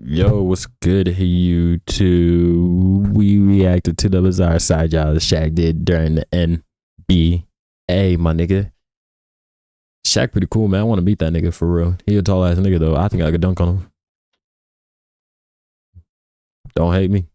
Yo, what's good, YouTube? We reacted to the bizarre side job that Shaq did during the NBA, my nigga. Shaq pretty cool, man. I want to meet that nigga for real. He a tall ass nigga though. I think I could dunk on him. Don't hate me.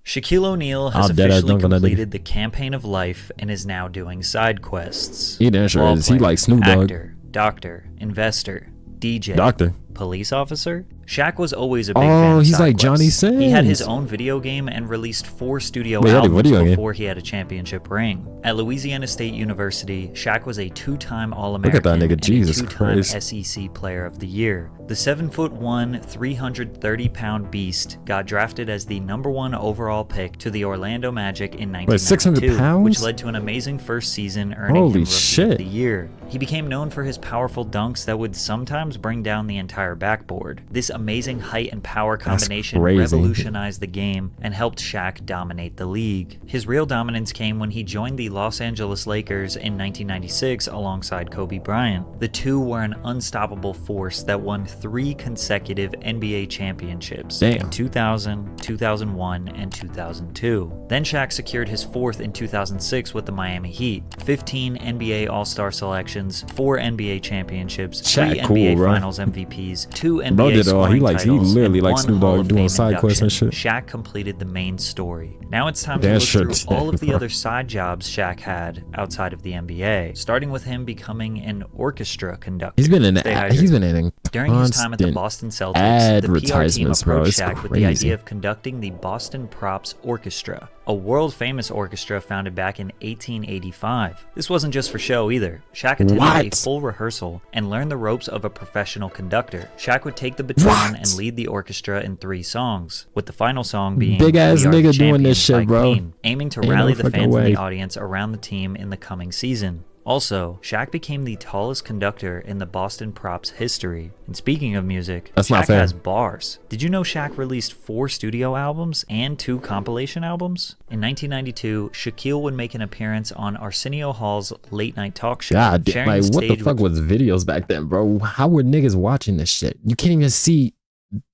Shaquille O'Neal has officially completed the campaign of life and is now doing side quests. He damn sure is. He like Snoop Dogg. Actor, doctor, investor, DJ, doctor, police officer. Shaq was always a big fan of he's side like quests. Johnny Sins. He had his own video game and released 4 studio albums before he had a championship ring. At Louisiana State University, Shaq was a 2-time All-American and a 2-time SEC Player of the Year. The 7'1", 330-pound beast got drafted as the #1 overall pick to the Orlando Magic in 1992, which led to an amazing first season, earning him Rookie of the Year. He became known for his powerful dunks that would sometimes bring down the entire backboard. This amazing height and power combination revolutionized the game and helped Shaq dominate the league. His real dominance came when he joined the Los Angeles Lakers in 1996 alongside Kobe Bryant. The two were an unstoppable force that won 3 consecutive NBA championships in 2000, 2001, and 2002. Then Shaq secured his 4th in 2006 with the Miami Heat. 15 NBA All-Star selections, 4 NBA championships, 3 NBA Finals MVPs, 2 NBA scoring titles, he literally like Snoop Dogg doing side quests and shit. Shaq completed the main story. Now it's time to look through all of the other side jobs Shaq had outside of the NBA, starting with him becoming an orchestra conductor. During his time at the Boston Celtics, the PR team approached Shaq with the idea of conducting the Boston Props Orchestra, a world-famous orchestra founded back in 1885. This wasn't just for show either. Shaq attended a full rehearsal and learned the ropes of a professional conductor. Shaq would take the baton and lead the orchestra in 3 songs, with the final song being Big Ass Nigga Doing This Shit, bro. Queen, aiming to rally the fans in the audience around the team in the coming season. Also, Shaq became the tallest conductor in the Boston Props history. And speaking of music, Shaq has bars. Did you know Shaq released 4 studio albums and 2 compilation albums? In 1992, Shaquille would make an appearance on Arsenio Hall's late night talk show. God, like what the fuck was videos back then, bro? How were niggas watching this shit? You can't even see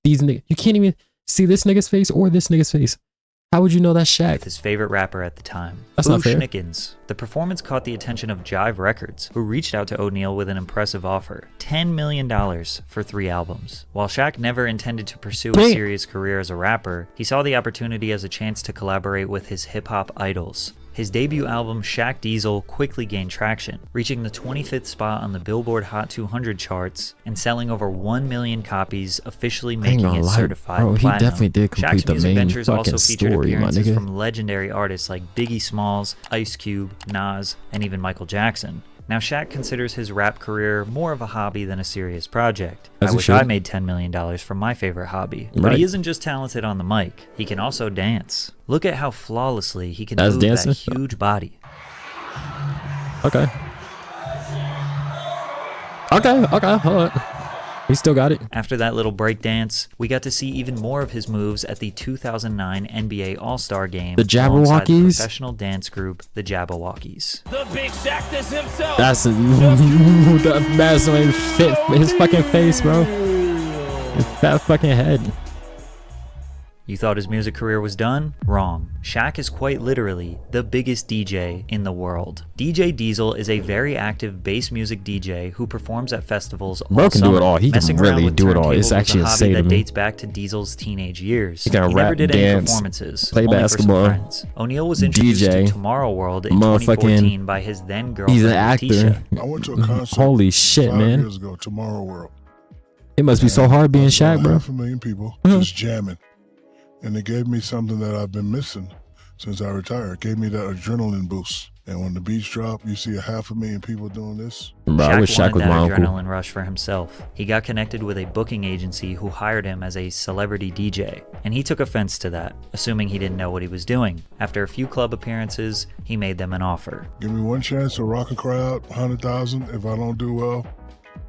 these niggas. You can't even see this nigga's face or this nigga's face. How would you know that's Shaq? His favorite rapper at the time. That's not fair. Schnickens. The performance caught the attention of Jive Records, who reached out to O'Neal with an impressive offer: $10 million for 3 albums. While Shaq never intended to pursue a serious career as a rapper, he saw the opportunity as a chance to collaborate with his hip-hop idols. His debut album, Shaq Diesel, quickly gained traction, reaching the 25th spot on the Billboard Hot 200 charts and selling over 1 million copies, officially making it certified platinum. He definitely did complete the main fucking also featured story, appearances from legendary artists like Biggie Smalls, Ice Cube, Nas, and even Michael Jackson. Now, Shaq considers his rap career more of a hobby than a serious project. I wish I made $10 million from my favorite hobby. But he isn't just talented on the mic, he can also dance. Look at how flawlessly he can move that huge body. Okay, hold on. He still got it. After that little break dance, we got to see even more of his moves at the 2009 NBA All-Star Game. The Jabberwockies? The professional dance group, the Jabberwockies. The Big Shaq is himself. That's that mask don't even fit his fucking face, bro. His fat fucking head. You thought his music career was done? Wrong. Shaq is quite literally the biggest DJ in the world. DJ Diesel is a very active bass music DJ who performs at festivals all Bro can summer. do it all. He can really do it all. It's actually a hobby that dates back to Diesel's teenage years. He can rap, never did dance, any performances, play basketball. O'Neal was introduced to Tomorrow World in 2014 by his then girlfriend. He's an actor. I went to a concert Holy shit, 5 man. years ago, Tomorrow World. It must be so hard being Shaq, bro. 500,000 people just jamming. And it gave me something that I've been missing since I retired. It gave me that adrenaline boost. And when the beats drop, you see 500,000 people doing this. Bro, I wish Shaq was my uncle. Adrenaline rush for himself. He got connected with a booking agency who hired him as a celebrity DJ, and he took offense to that, assuming he didn't know what he was doing. After a few club appearances, he made them an offer. Give me one chance to rock a crowd, 100,000. If I don't do well,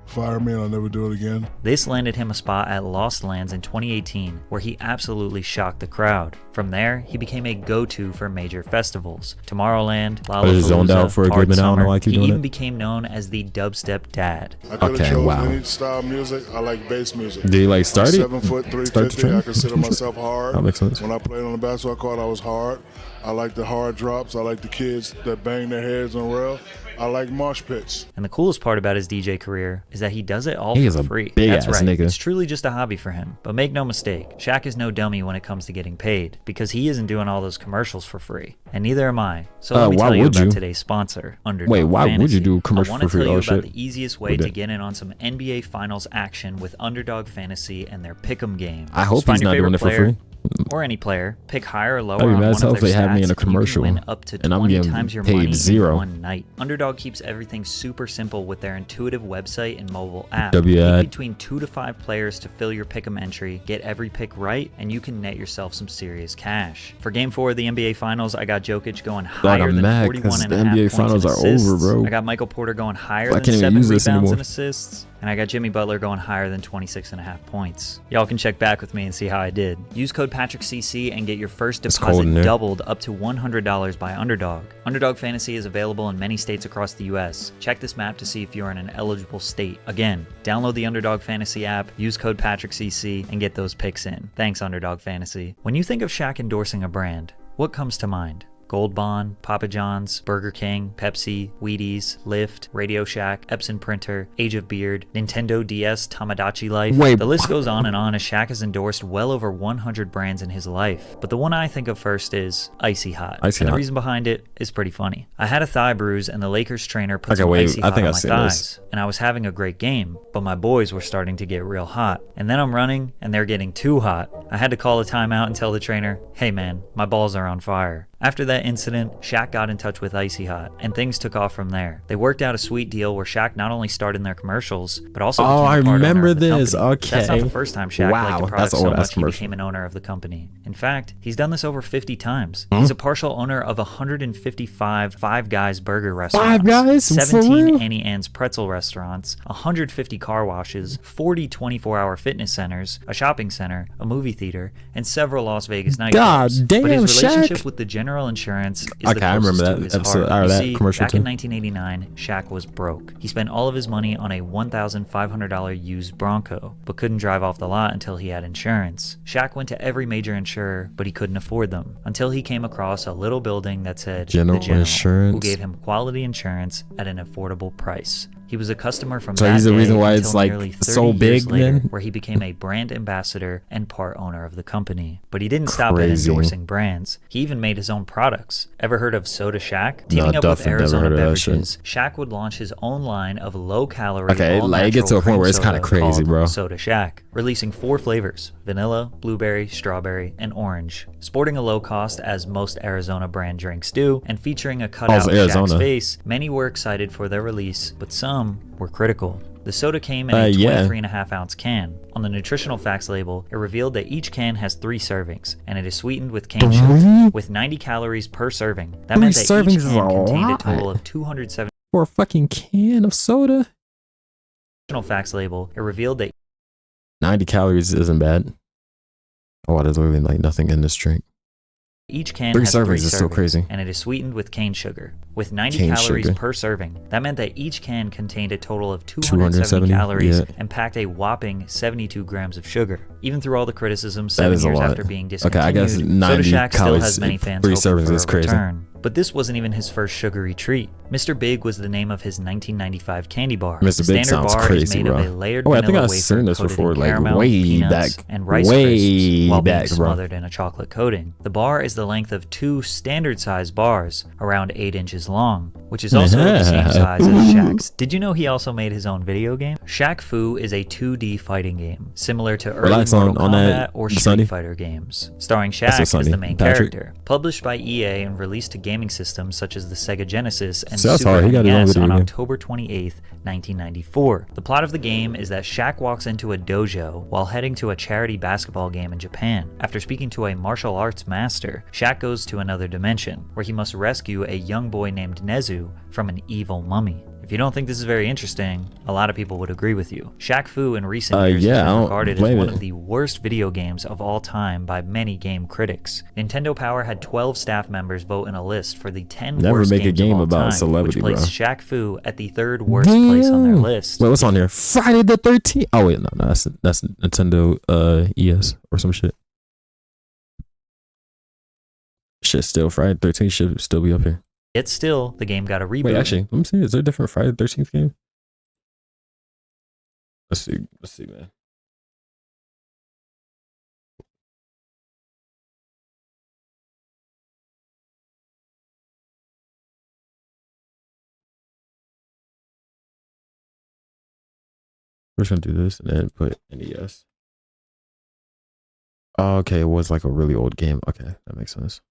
Fire me and I'll never do it again. This landed him a spot at Lost Lands in 2018, where he absolutely shocked the crowd. From there, he became a go-to for major festivals. Tomorrowland, Lollapalooza, Hard Summer. He even became known as the dubstep dad. I could have chosen any style of music. I like bass music. Do you like start it? 7 foot 350. I consider myself hard. That makes sense. When I played on the basketball court, I was hard. I like the hard drops. I like the kids that bang their heads on rail. I like mosh pits. And the coolest part about his DJ career is that he does it all for free. That's right. Nigga. It's truly just a hobby for him. But make no mistake, Shaq is no dummy when it comes to getting paid, because he isn't doing all those commercials for free. And neither am I. So let me tell you about today's sponsor, Underdog Fantasy. Wait, why would you do commercials for free? I want to tell you about the easiest way to get in on some NBA Finals action with Underdog Fantasy and their Pick'em game. I hope he's not doing it for free. Or any player, pick higher or lower on one of their they have me in a commercial, and you can win up to 20 times your money in one night. Underdog keeps everything super simple with their intuitive website and mobile app. Pick between 2 to 5 players to fill your pick'em entry, get every pick right, and you can net yourself some serious cash. For Game 4 of the NBA Finals, I got Jokic going higher than 41.5 NBA Finals are over, bro. I got Michael Porter going higher than 7 rebounds and assists. And I got Jimmy Butler going higher than 26.5 points. Y'all can check back with me and see how I did. Use code PatrickCC and get your first deposit doubled up to $100 by Underdog. Underdog Fantasy is available in many states across the US. Check this map to see if you're in an eligible state. Again, download the Underdog Fantasy app, use code PatrickCC, and get those picks in. Thanks, Underdog Fantasy. When you think of Shaq endorsing a brand, what comes to mind? Gold Bond, Papa John's, Burger King, Pepsi, Wheaties, Lyft, Radio Shack, Epson Printer, Age of Beard, Nintendo DS, Tamagotchi Life. The list goes on and on as Shaq has endorsed well over 100 brands in his life. But the one I think of first is Icy Hot. And the reason behind it is pretty funny. I had a thigh bruise and the Lakers trainer put some Icy Hot on my thighs. And I was having a great game, but my boys were starting to get real hot. And then I'm running and they're getting too hot. I had to call a timeout and tell the trainer, hey man, my balls are on fire. After that incident, Shaq got in touch with Icy Hot, and things took off from there. They worked out a sweet deal where Shaq not only starred in their commercials, but also became a part owner of the company. Okay. That's not the first time Shaq liked the product so much he became an owner of the company. In fact, he's done this over 50 times. He's a partial owner of 155 Five Guys burger restaurants, 5 Guys? 17 Annie Ann's pretzel restaurants, 150 car washes, 40 24-hour fitness centers, a shopping center, a movie theater, and several Las Vegas nightclubs. Damn, but his relationship Shaq. with the General Insurance is the I remember closest that to his episode, heart. or that See, commercial back too. in 1989, Shaq was broke. He spent all of his money on a $1,500 used Bronco, but couldn't drive off the lot until he had insurance. Shaq went to every major insurer, but he couldn't afford them, until he came across a little building that said General the General, Insurance, who gave him quality insurance at an affordable price. He was a customer from so that he's the day reason why until it's like nearly 30 so big years later, then? where he became a brand ambassador and part owner of the company. But he didn't stop at endorsing brands. He even made his own products. Ever heard of Soda Shack? Teaming up with Arizona Beverages, Shaq would launch his own line of low-calorie, like it gets to a point where it's kind of crazy, bro. Soda Shack, releasing 4 flavors: vanilla, blueberry, strawberry, and orange. Sporting a low cost, as most Arizona brand drinks do, and featuring a cutout of Shaq's face, many were excited for their release, but some were critical. The soda came in a 23.5-ounce can. On the nutritional facts label, it revealed that each can has 3 servings, and it is sweetened with cane sugar, with 90 calories per serving. That meant that each can contained a total of 270. For a fucking can of soda? Nutritional facts label, it revealed that 90 calories isn't bad. Oh, there's literally like nothing in this drink. each can 3 has servings 3 is still crazy. And it is sweetened with cane sugar, with 90 calories per serving. That meant that each can contained a total of 270 calories and packed a whopping 72 grams of sugar. Even through all the criticism 7 years after being discontinued, I guess 90 Soda Shack still calories, has many fans 3 hoping servings for is a crazy. return. But this wasn't even his first sugary treat. Mr. Big was the name of his 1995 candy bar. Mr. Big sounds bar crazy, is made bro. of a layered I think vanilla I've wafer seen this coated before, in like caramel, way peanuts, back, and rice crisps, while being bro. smothered in a chocolate coating. The bar is the length of 2 standard-sized bars, around 8 inches long, which is also the same size as Shaq's. Did you know he also made his own video game? Shaq Fu is a 2D fighting game, similar to early Mortal Kombat or Street Fighter games, starring Shaq as the main character. Published by EA and released to gaming systems such as the Sega Genesis and Super NES on October 28th, 1994. The plot of the game is that Shaq walks into a dojo while heading to a charity basketball game in Japan. After speaking to a martial arts master, Shaq goes to another dimension, where he must rescue a young boy named Nezu from an evil mummy. If you don't think this is very interesting, a lot of people would agree with you. Shaq Fu in recent years has been regarded as one of the worst video games of all time by many game critics. Nintendo Power had 12 staff members vote in a list for the 10 worst games of all time, which placed Shaq Fu at the 3rd worst place on their list. Wait, what's on here? Friday the 13th? Oh wait, no, that's Nintendo ES or some shit. Shit, still Friday the 13th should still be up here. Yet still, the game got a reboot. Wait, actually, let me see. Is there a different Friday the 13th game? Let's see, man. We're just gonna do this and then put NES. Oh, okay, it was like a really old game. Okay, that makes sense.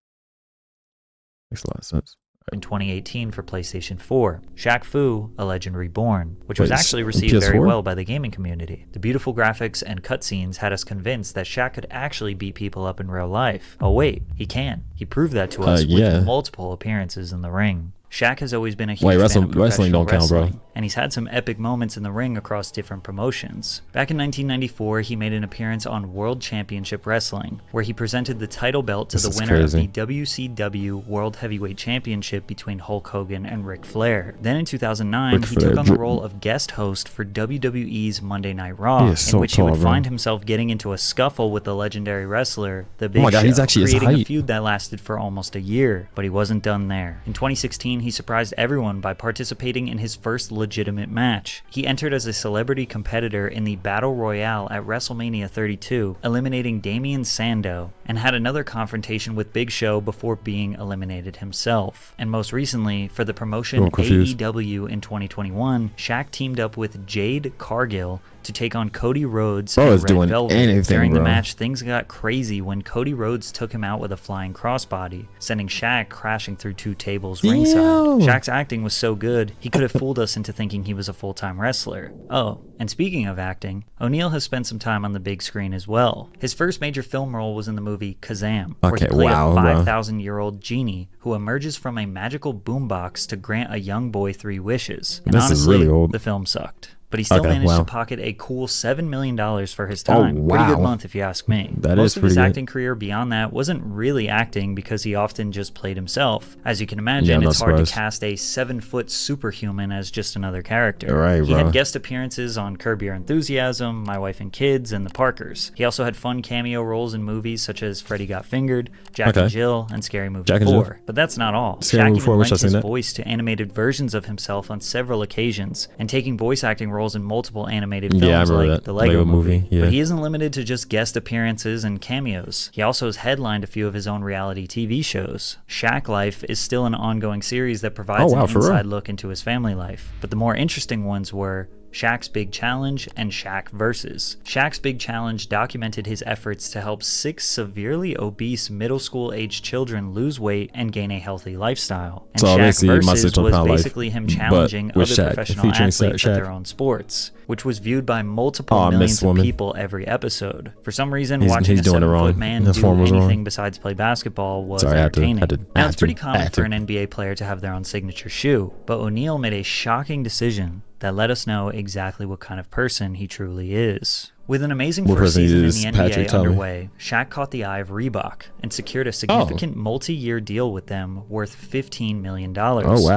Makes a lot of sense. In 2018 for PlayStation 4, Shaq Fu, A Legend Reborn, which was actually received very well by the gaming community. The beautiful graphics and cutscenes had us convinced that Shaq could actually beat people up in real life. Oh wait, he can. He proved that to us with multiple appearances in the ring. Shaq has always been a huge fan of professional wrestling, and he's had some epic moments in the ring across different promotions. Back in 1994, he made an appearance on World Championship Wrestling, where he presented the title belt to the winner of the WCW World Heavyweight Championship between Hulk Hogan and Ric Flair. Then in 2009, he took on the role of guest host for WWE's Monday Night Raw, in which he would find himself getting into a scuffle with the legendary wrestler, The Big Show, creating a feud that lasted for almost a year, but he wasn't done there. In 2016, he surprised everyone by participating in his first legitimate match. He entered as a celebrity competitor in the Battle Royale at WrestleMania 32, eliminating Damien Sandow, and had another confrontation with Big Show before being eliminated himself. And most recently, for the promotion AEW in 2021, Shaq teamed up with Jade Cargill to take on Cody Rhodes and Red Velvet. During the match, things got crazy when Cody Rhodes took him out with a flying crossbody, sending Shaq crashing through 2 tables ringside. Shaq's acting was so good, he could have fooled us into thinking he was a full-time wrestler. Oh, and speaking of acting, O'Neal has spent some time on the big screen as well. His first major film role was in the movie Kazam, where he played a 5,000-year-old genie who emerges from a magical boombox to grant a young boy 3 wishes. And honestly, the film sucked. But he still managed to pocket a cool $7 million for his time. Pretty good month if you ask me. Most of his acting career beyond that wasn't really acting because he often just played himself. As you can imagine, it's hard to cast a 7-foot superhuman as just another character. He had guest appearances on Curb Your Enthusiasm, My Wife and Kids, and The Parkers. He also had fun cameo roles in movies such as Freddy Got Fingered, Jack and Jill, and Scary Movie 4. But that's not all. Shaq even lent his voice to animated versions of himself on several occasions, and taking voice acting roles in multiple animated films like the Lego Movie. But he isn't limited to just guest appearances and cameos. He also has headlined a few of his own reality TV shows. Shaq Life is still an ongoing series that provides an inside look into his family life. But the more interesting ones were Shaq's Big Challenge and Shaq Versus. Shaq's Big Challenge documented his efforts to help 6 severely obese middle school aged children lose weight and gain a healthy lifestyle. And Shaq Versus was basically him challenging other professional athletes at their own sports, which was viewed by multiple millions of people every episode. For some reason, watching a 7-foot man do anything besides play basketball was entertaining. Now, it's pretty common for an NBA player to have their own signature shoe, but O'Neal made a shocking decision that let us know exactly what kind of person he truly is. With an amazing first season in the NBA underway, Shaq caught the eye of Reebok and secured a significant multi-year deal with them worth $15 million.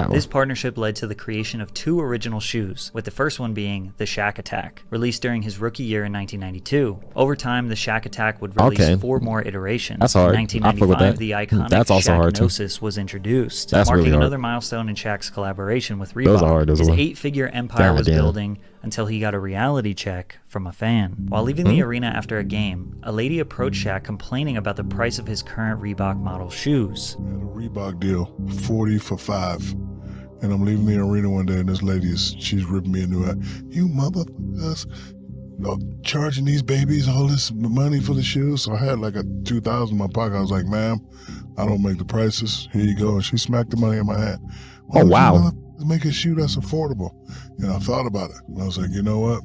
This partnership led to the creation of 2 original shoes, with the first one being the Shaq Attack, released during his rookie year in 1992. Over time, the Shaq Attack would release 4 more iterations. In 1995, the iconic Shaqnosis was introduced, marking another milestone in Shaq's collaboration with Reebok. His 8-figure empire was building until he got a reality check from a fan. While leaving the arena after a game, a lady approached Shaq complaining about the price of his current Reebok model shoes. I had a Reebok deal, 40 for 5. And I'm leaving the arena one day and this lady she's ripping me a new hat. You motherfuckers, charging these babies all this money for the shoes. So I had like a $2,000 in my pocket. I was like, ma'am, I don't make the prices. Here you go. And she smacked the money in my hand. Make a shoe that's affordable. And I thought about it. And I was like, you know what?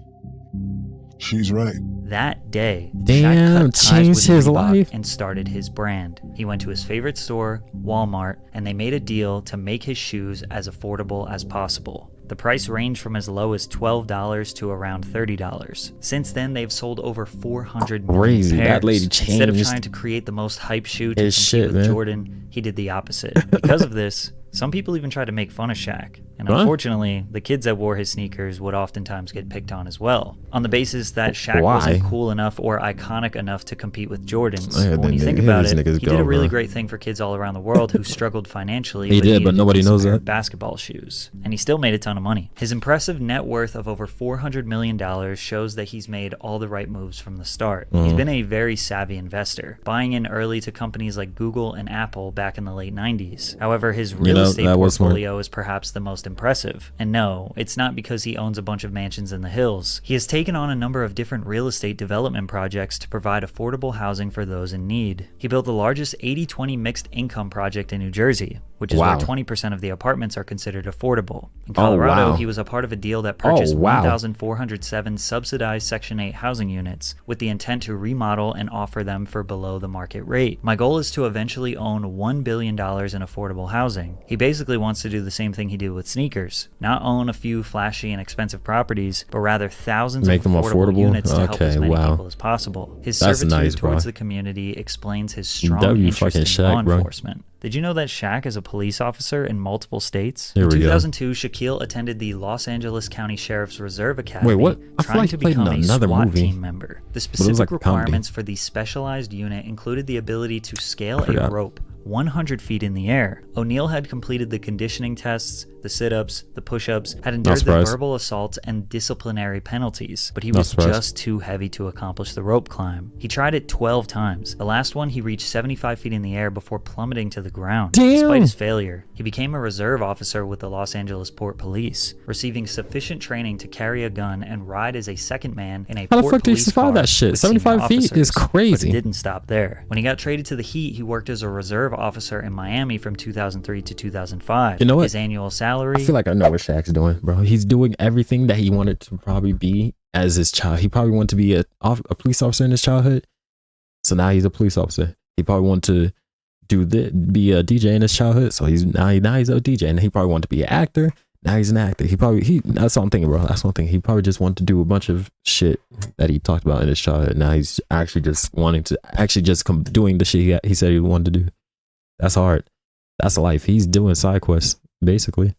She's right. That day, damn, Shaq cut ties changed with his Reebok life and started his brand. He went to his favorite store, Walmart, and they made a deal to make his shoes as affordable as possible. The price ranged from as low as $12 to around $30. Since then, they've sold over 400 million pairs. That lady changed. Instead of trying to create the most hype shoe to compete with Jordan, he did the opposite. Because of this, some people even tried to make fun of Shaq. And unfortunately, the kids that wore his sneakers would oftentimes get picked on as well, on the basis that Shaq wasn't cool enough or iconic enough to compete with Jordans. But when you think about it, he did a really great thing for kids all around the world who struggled financially. He did, but nobody knows that. Basketball shoes. And he still made a ton of money. His impressive net worth of over $400 million shows that he's made all the right moves from the start. He's been a very savvy investor, buying in early to companies like Google and Apple back in the late 90s. However, his real estate portfolio is perhaps the most impressive. And no, it's not because he owns a bunch of mansions in the hills. He has taken on a number of different real estate development projects to provide affordable housing for those in need. He built the largest 80-20 mixed income project in New Jersey, which is where 20% of the apartments are considered affordable. In Colorado, he was a part of a deal that purchased 1,407 subsidized Section 8 housing units with the intent to remodel and offer them for below the market rate. My goal is to eventually own $1 billion in affordable housing. He basically wants to do the same thing he did with sneakers, not own a few flashy and expensive properties, but rather thousands of affordable units to help as many people as possible. His servitude towards the community explains his strong interest in law enforcement. Did you know that Shaq is a police officer in multiple states? In 2002, Shaquille attended the Los Angeles County Sheriff's Reserve Academy, trying to become a SWAT team member. The specific requirements for the specialized unit included the ability to scale a rope 100 feet in the air. O'Neal had completed the conditioning tests, the sit-ups, the push-ups, had endured the verbal assaults and disciplinary penalties, but he was just too heavy to accomplish the rope climb. He tried it 12 times. The last one, he reached 75 feet in the air before plummeting to the ground. Despite his failure, he became a reserve officer with the Los Angeles Port Police, receiving sufficient training to carry a gun and ride as a second man in a Port Police car. How the fuck did he survive that shit? 75 feet is crazy. But it didn't stop there. When he got traded to the Heat, he worked as a reserve officer in Miami from 2003 to 2005. You know what? His annual salary... I feel like I know what Shaq's doing, bro. He's doing everything that he wanted to probably be as his child. He probably wanted to be a police officer in his childhood, so now he's a police officer. He probably wanted to be a DJ in his childhood, so he's now he's a DJ. And he probably wanted to be an actor. Now he's an actor. That's what I'm thinking, bro. That's one thing. He probably just wanted to do a bunch of shit that he talked about in his childhood. Now he's actually just wanting to doing the shit he said he wanted to do. That's hard. That's life. He's doing side quests, basically.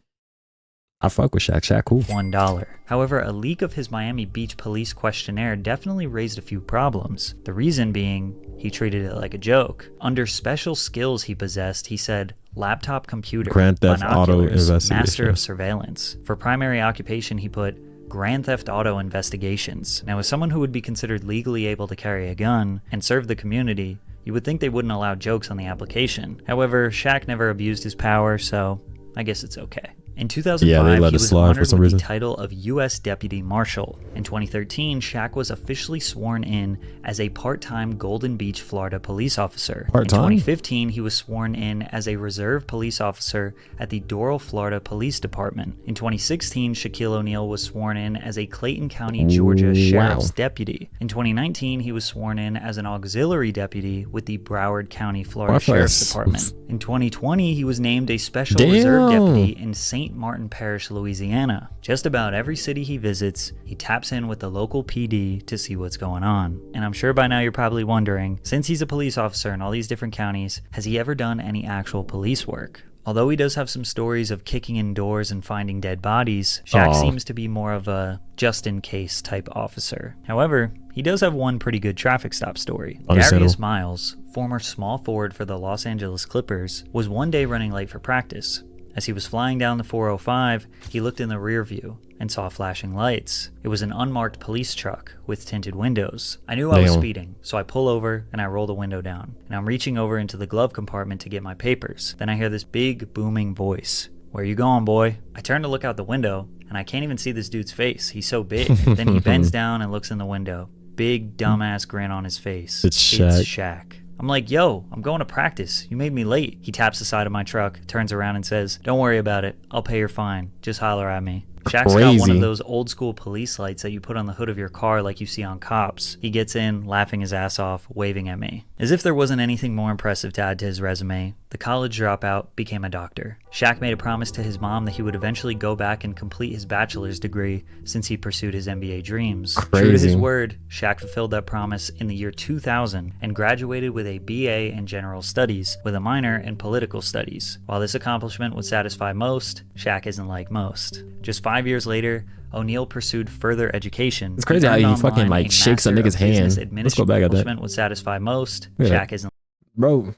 I fuck with Shaq. Shaq cool. $1. However, a leak of his Miami Beach police questionnaire definitely raised a few problems. The reason being, he treated it like a joke. Under special skills he possessed, he said, laptop computer, Grand Theft Auto investigation, master of surveillance. For primary occupation, he put Grand Theft Auto investigations. Now, as someone who would be considered legally able to carry a gun and serve the community, you would think they wouldn't allow jokes on the application. However, Shaq never abused his power, so I guess it's okay. In 2005, he was honored with the title of U.S. Deputy Marshal. In 2013, Shaq was officially sworn in as a part-time Golden Beach, Florida police officer. In 2015, he was sworn in as a reserve police officer at the Doral, Florida Police Department. In 2016, Shaquille O'Neal was sworn in as a Clayton County, Georgia Sheriff's Deputy. In 2019, he was sworn in as an auxiliary deputy with the Broward County, Florida Sheriff's Department. In 2020, he was named a special reserve deputy in St. Martin Parish, Louisiana. Just about every city he visits, he taps in with the local PD to see what's going on. And I'm sure by now you're probably wondering, since he's a police officer in all these different counties, has he ever done any actual police work? Although he does have some stories of kicking in doors and finding dead bodies, Shaq seems to be more of a just-in-case type officer. However, he does have one pretty good traffic stop story. Darius Miles, former small forward for the Los Angeles Clippers, was one day running late for practice. As he was flying down the 405, he looked in the rear view and saw flashing lights. It was an unmarked police truck with tinted windows. I knew I was speeding, so I pull over and I roll the window down. And I'm reaching over into the glove compartment to get my papers. Then I hear this big booming voice. "Where you going, boy?" I turn to look out the window and I can't even see this dude's face. He's so big. Then he bends down and looks in the window. Big dumbass grin on his face. It's Shaq. I'm like, "Yo, I'm going to practice. You made me late." He taps the side of my truck, turns around and says, "Don't worry about it. I'll pay your fine. Just holler at me." Shaq's got one of those old school police lights that you put on the hood of your car like you see on Cops. He gets in, laughing his ass off, waving at me. As if there wasn't anything more impressive to add to his resume, the college dropout became a doctor. Shaq made a promise to his mom that he would eventually go back and complete his bachelor's degree since he pursued his NBA dreams. True to his word, Shaq fulfilled that promise in the year 2000 and graduated with a BA in General Studies with a minor in Political Studies. While this accomplishment would satisfy most, Shaq isn't like most. Just 5 years later, O'Neal pursued further education. It's crazy how he fucking like shakes a nigga's hand. Let's go back at that. Would satisfy most. Shaq isn't. Bro,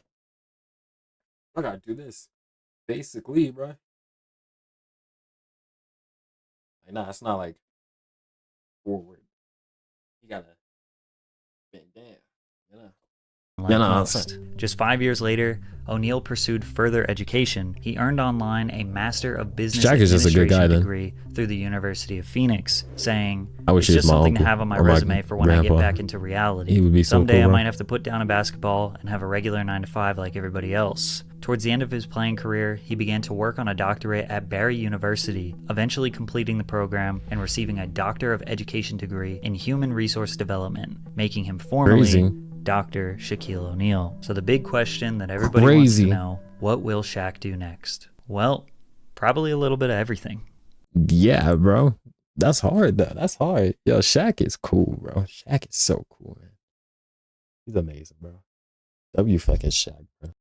I gotta do this. Basically, bro. Like, nah, it's not like forward. You gotta bend down. Just 5 years later, O'Neal pursued further education. He earned online a Master of Business Administration degree through the University of Phoenix, saying, "It's just something to have on my resume for when I get back into reality. He would be so Someday cool, I might have to put down a basketball and have a regular 9-to-5 like everybody else." Towards the end of his playing career, he began to work on a doctorate at Barry University, eventually completing the program and receiving a Doctor of Education degree in Human Resource Development, making him formally Dr. Shaquille O'Neal. So the big question that everybody wants to know, what will Shaq do next? Well, probably a little bit of everything. Yeah, bro. That's hard, though. That's hard. Yo, Shaq is cool, bro. Shaq is so cool, man. He's amazing, bro. W fucking Shaq, bro.